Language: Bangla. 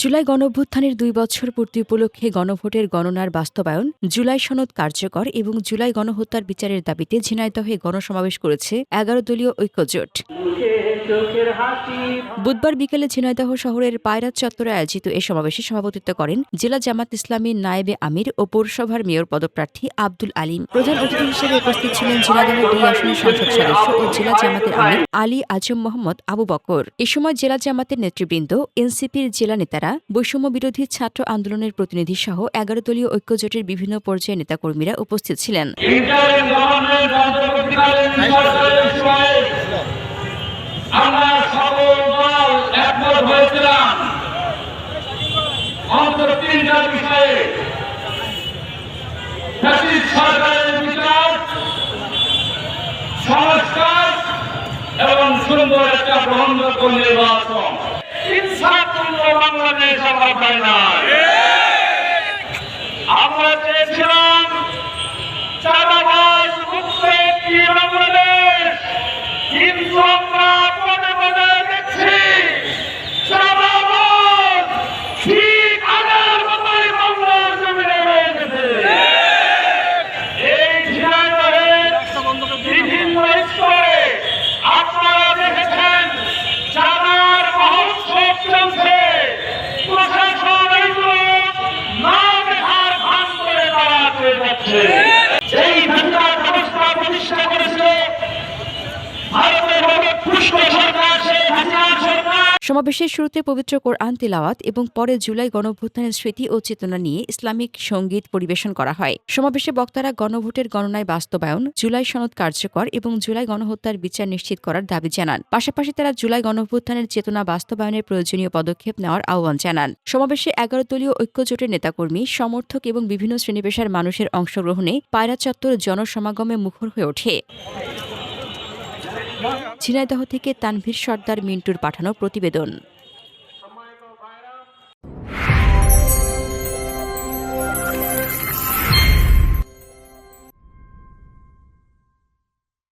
জুলাই গণঅভ্যুত্থানের ২ বছর পূর্তি উপলক্ষে গণভোটের গণনার বাস্তবায়ন, জুলাই সনদ কার্যকর এবং জুলাই গণহত্যার বিচারের দাবিতে ঝিনাইদহে গণসমাবেশ করেছে ১১ দলীয় ঐক্যজোট। বুধবার বিকেলে ঝিনাইদহ শহরের পায়রা চত্বরে আয়োজিত এ সমাবেশে সভাপতিত্ব করেন জেলা জামাত ইসলামীর নায়েবে আমির ও পৌরসভার মেয়র পদপ্রার্থী আব্দুল আলিম। প্রধান অতিথি হিসেবে উপস্থিত ছিলেন ঝিনাইদহ ২ আসনের সংসদ সদস্য ও জেলা জামাতের আমির আলী আজম মোহাম্মদ আবু বকর। এ সময় জেলা জামাতের নেতৃবৃন্দ, এনসিপির জেলা নেতারা, বৈষম্য বিরোধী ছাত্র আন্দোলনের প্রতিনিধি সহ ১১ দলীয় ঐক্যজোটের বিভিন্ন পর্যায়ের নেতাকর্মীরা উপস্থিত ছিলেন। আমরা সকল দল একমত হয়েছিলাম অন্তত ৩টা বিষয়ে: সরকারের বিচার, সংস্কার এবং সুন্দর একটা গ্রহণযোগ্য নির্বাচন। ইনসাফপূর্ণ বাংলাদেশ আমরা পাই না। আমরা চেয়েছিলাম চাঁদাবাজ মুক্ত একটি বাংলাদেশ, কিন্তু আমরা পদে পদে দেখছি চাঁদাবাজ ঠিক আগের মতোই বাংলার জমিনে রয়ে গেছে। এই ঝিনাইদহের বিভিন্ন স্তরে আপনারা দেখেছেন চাঁদার মহোৎসব চলছে। প্রশাসন এগুলো না দেখার ভান করে তারা চলে যাচ্ছে। এই ভেতর ব্যবস্থা প্রতিষ্ঠা করেছে সমাবেশের শুরুতে পবিত্র কোরআন তিলাওয়াত এবং পরে জুলাই গণঅভ্যুত্থানের স্মৃতি ও চেতনা নিয়ে ইসলামিক সংগীত পরিবেশন করা হয়। সমাবেশে বক্তারা গণভোটের গণনায় বাস্তবায়ন, জুলাই সনদ কার্যকর এবং জুলাই গণহত্যার বিচার নিশ্চিত করার দাবি জানান। পাশাপাশি তারা জুলাই গণঅভ্যুত্থানের চেতনা বাস্তবায়নের প্রয়োজনীয় পদক্ষেপ নেওয়ার আহ্বান জানান। সমাবেশে ১১ দলীয় ঐক্যজোটের নেতাকর্মী, সমর্থক এবং বিভিন্ন শ্রেণীপেশার মানুষের অংশগ্রহণে পায়রা চত্বর জনসমাগমে মুখর হয়ে ওঠে। ঝিনাইদহ থেকে তানভীর সর্দার মিন্টুর পাঠানো প্রতিবেদন।